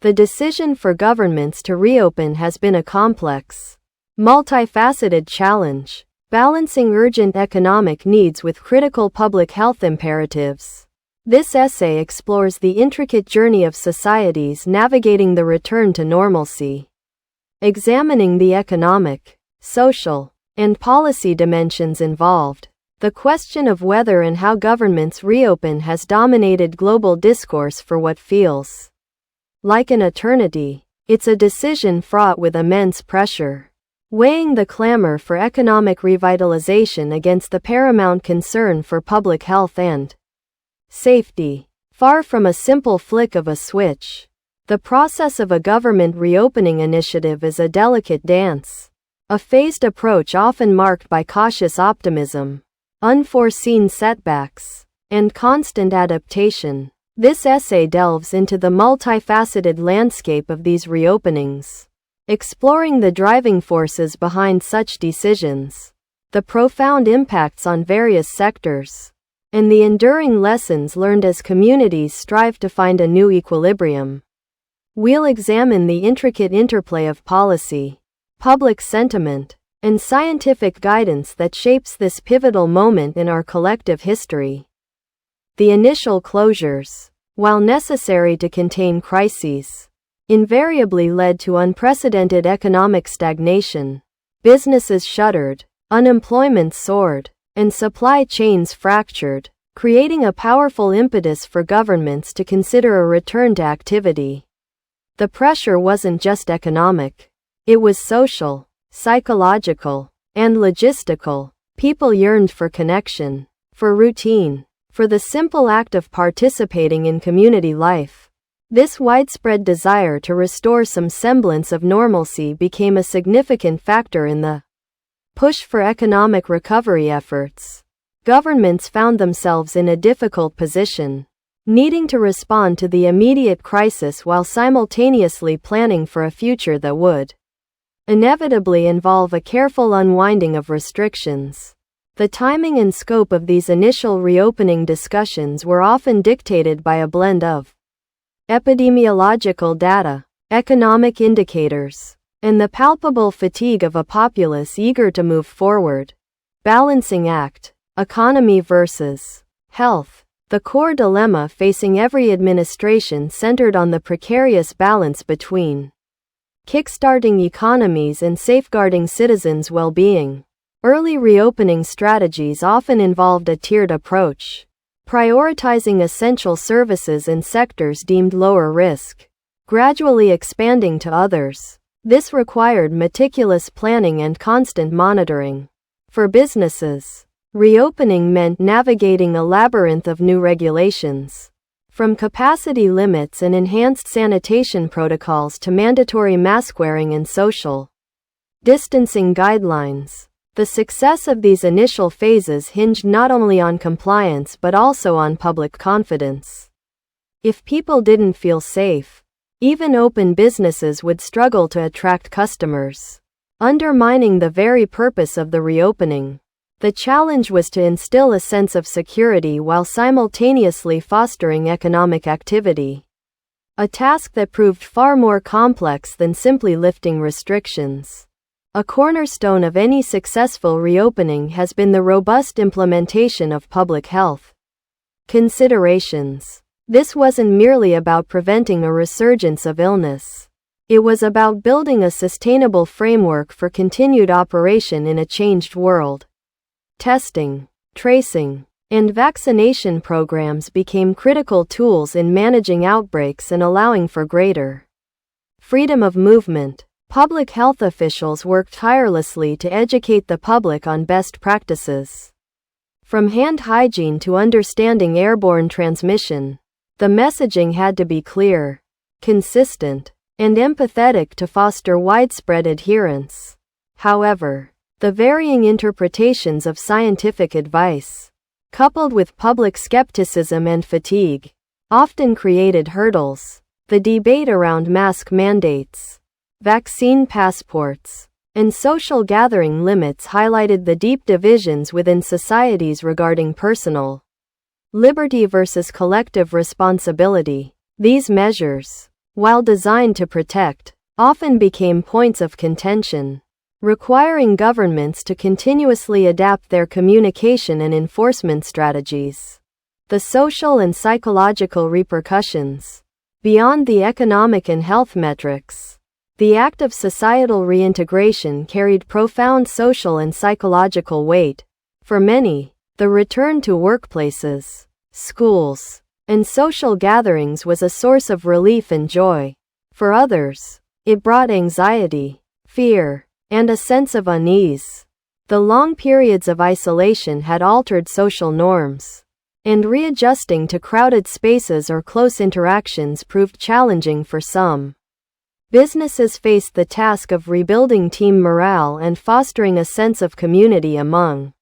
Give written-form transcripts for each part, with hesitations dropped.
The decision for governments to reopen has been a complex, multifaceted challenge, balancing urgent economic needs with critical public health imperatives. This essay explores the intricate journey of societies navigating the return to normalcy, examining the economic, social, and policy dimensions involved. The question of whether and how governments reopen has dominated global discourse for what feels like an eternity. It's a decision fraught with immense pressure, weighing the clamor for economic revitalization against the paramount concern for public health and safety. Far from a simple flick of a switch, the process of a government reopening initiative is a delicate dance, a phased approach often marked by cautious optimism, unforeseen setbacks, and constant adaptation. This essay delves into the multifaceted landscape of these reopenings, exploring the driving forces behind such decisions, the profound impacts on various sectors, and the enduring lessons learned as communities strive to find a new equilibrium. We'll examine the intricate interplay of policy, public sentiment, and scientific guidance that shapes this pivotal moment in our collective history. The initial closures, while necessary to contain crises, invariably led to unprecedented economic stagnation. Businesses shuttered, unemployment soared, and supply chains fractured, creating a powerful impetus for governments to consider a return to activity. The pressure wasn't just economic, it was social, psychological, and logistical. People yearned for connection, for routine, for the simple act of participating in community life. This widespread desire to restore some semblance of normalcy became a significant factor in the push for economic recovery efforts. Governments found themselves in a difficult position, needing to respond to the immediate crisis while simultaneously planning for a future that would inevitably involve a careful unwinding of restrictions. The timing and scope of these initial reopening discussions were often dictated by a blend of epidemiological data, economic indicators, and the palpable fatigue of a populace eager to move forward. Balancing act, economy versus health. The core dilemma facing every administration centered on the precarious balance between kickstarting economies and safeguarding citizens' well-being. Early reopening strategies often involved a tiered approach, prioritizing essential services and sectors deemed lower risk, gradually expanding to others. This required meticulous planning and constant monitoring. For businesses, reopening meant navigating a labyrinth of new regulations, from capacity limits and enhanced sanitation protocols to mandatory mask-wearing and social distancing guidelines. The success of these initial phases hinged not only on compliance but also on public confidence. If people didn't feel safe, even open businesses would struggle to attract customers, undermining the very purpose of the reopening. The challenge was to instill a sense of security while simultaneously fostering economic activity, a task that proved far more complex than simply lifting restrictions. A cornerstone of any successful reopening has been the robust implementation of public health considerations. This wasn't merely about preventing a resurgence of illness. It was about building a sustainable framework for continued operation in a changed world. Testing, tracing, and vaccination programs became critical tools in managing outbreaks and allowing for greater freedom of movement. Public health officials worked tirelessly to educate the public on best practices. From hand hygiene to understanding airborne transmission, the messaging had to be clear, consistent, and empathetic to foster widespread adherence. However, the varying interpretations of scientific advice, coupled with public skepticism and fatigue, often created hurdles. The debate around mask mandates, vaccine passports, and social gathering limits highlighted the deep divisions within societies regarding personal liberty versus collective responsibility. These measures, while designed to protect, often became points of contention, requiring governments to continuously adapt their communication and enforcement strategies. The social and psychological repercussions. Beyond the economic and health metrics, the act of societal reintegration carried profound social and psychological weight. For many, the return to workplaces, schools, and social gatherings was a source of relief and joy. For others, it brought anxiety, fear, and a sense of unease. The long periods of isolation had altered social norms, and readjusting to crowded spaces or close interactions proved challenging for some. Businesses faced the task of rebuilding team morale and fostering a sense of community among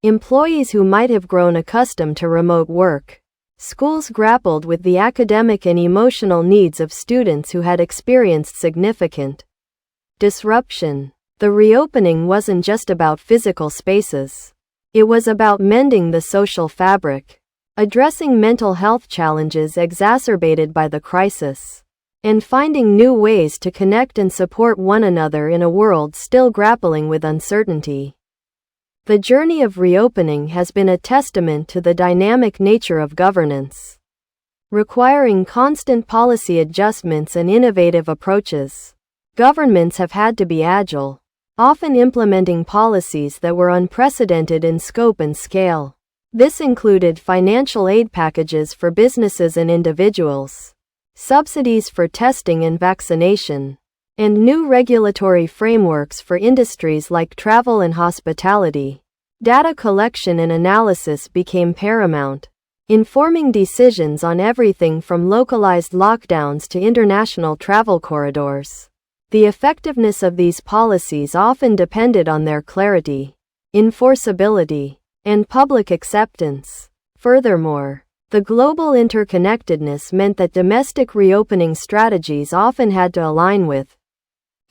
employees who might have grown accustomed to remote work. Schools grappled with the academic and emotional needs of students who had experienced significant disruption. The reopening wasn't just about physical spaces. It was about mending the social fabric, addressing mental health challenges exacerbated by the crisis, and finding new ways to connect and support one another in a world still grappling with uncertainty. The journey of reopening has been a testament to the dynamic nature of governance, requiring constant policy adjustments and innovative approaches. Governments have had to be agile, often implementing policies that were unprecedented in scope and scale. This included financial aid packages for businesses and individuals, subsidies for testing and vaccination, and new regulatory frameworks for industries like travel and hospitality. Data collection and analysis became paramount, informing decisions on everything from localized lockdowns to international travel corridors. The effectiveness of these policies often depended on their clarity, enforceability, and public acceptance. Furthermore, the global interconnectedness meant that domestic reopening strategies often had to align with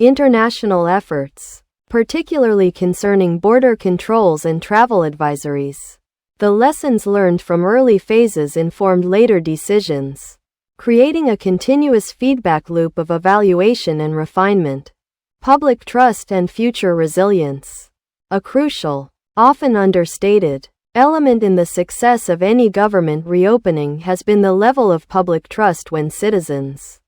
international efforts, particularly concerning border controls and travel advisories. The lessons learned from early phases informed later decisions, creating a continuous feedback loop of evaluation and refinement. Public trust and future resilience. A crucial, often understated, element in the success of any government reopening has been the level of public trust. When citizens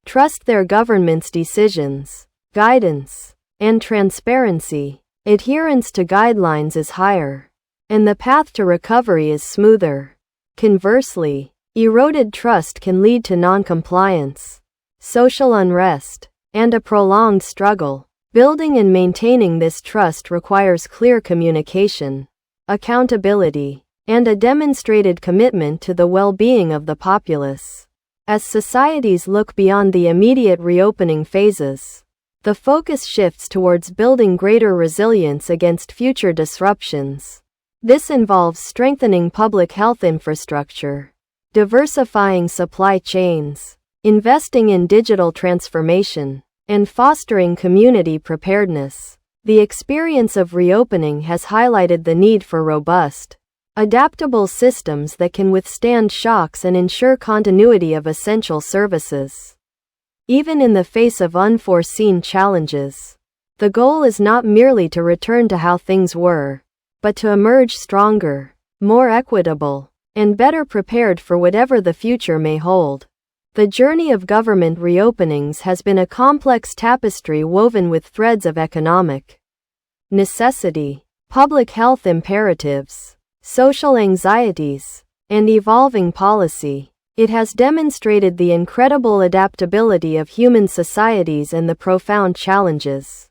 trust their government's decisions, guidance, and transparency, adherence to guidelines is higher, and the path to recovery is smoother. Conversely, eroded trust can lead to non-compliance, social unrest, and a prolonged struggle. Building and maintaining this trust requires clear communication, accountability, and a demonstrated commitment to the well-being of the populace. As societies look beyond the immediate reopening phases, the focus shifts towards building greater resilience against future disruptions. This involves strengthening public health infrastructure, diversifying supply chains, investing in digital transformation, and fostering community preparedness. The experience of reopening has highlighted the need for robust, adaptable systems that can withstand shocks and ensure continuity of essential services, even in the face of unforeseen challenges. The goal is not merely to return to how things were, but to emerge stronger, more equitable, and better prepared for whatever the future may hold. The journey of government reopenings has been a complex tapestry woven with threads of economic necessity, public health imperatives, social anxieties, and evolving policy. It has demonstrated the incredible adaptability of human societies and the profound challenges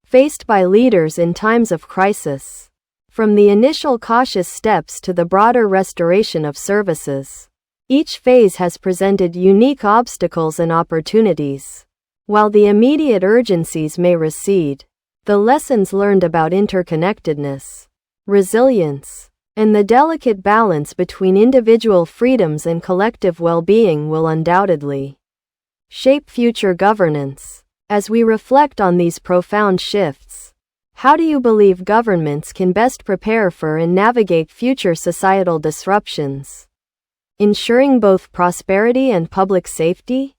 faced by leaders in times of crisis. From the initial cautious steps to the broader restoration of services, each phase has presented unique obstacles and opportunities. While the immediate urgencies may recede, the lessons learned about interconnectedness, resilience, and the delicate balance between individual freedoms and collective well-being will undoubtedly shape future governance. As we reflect on these profound shifts, how do you believe governments can best prepare for and navigate future societal disruptions, ensuring both prosperity and public safety?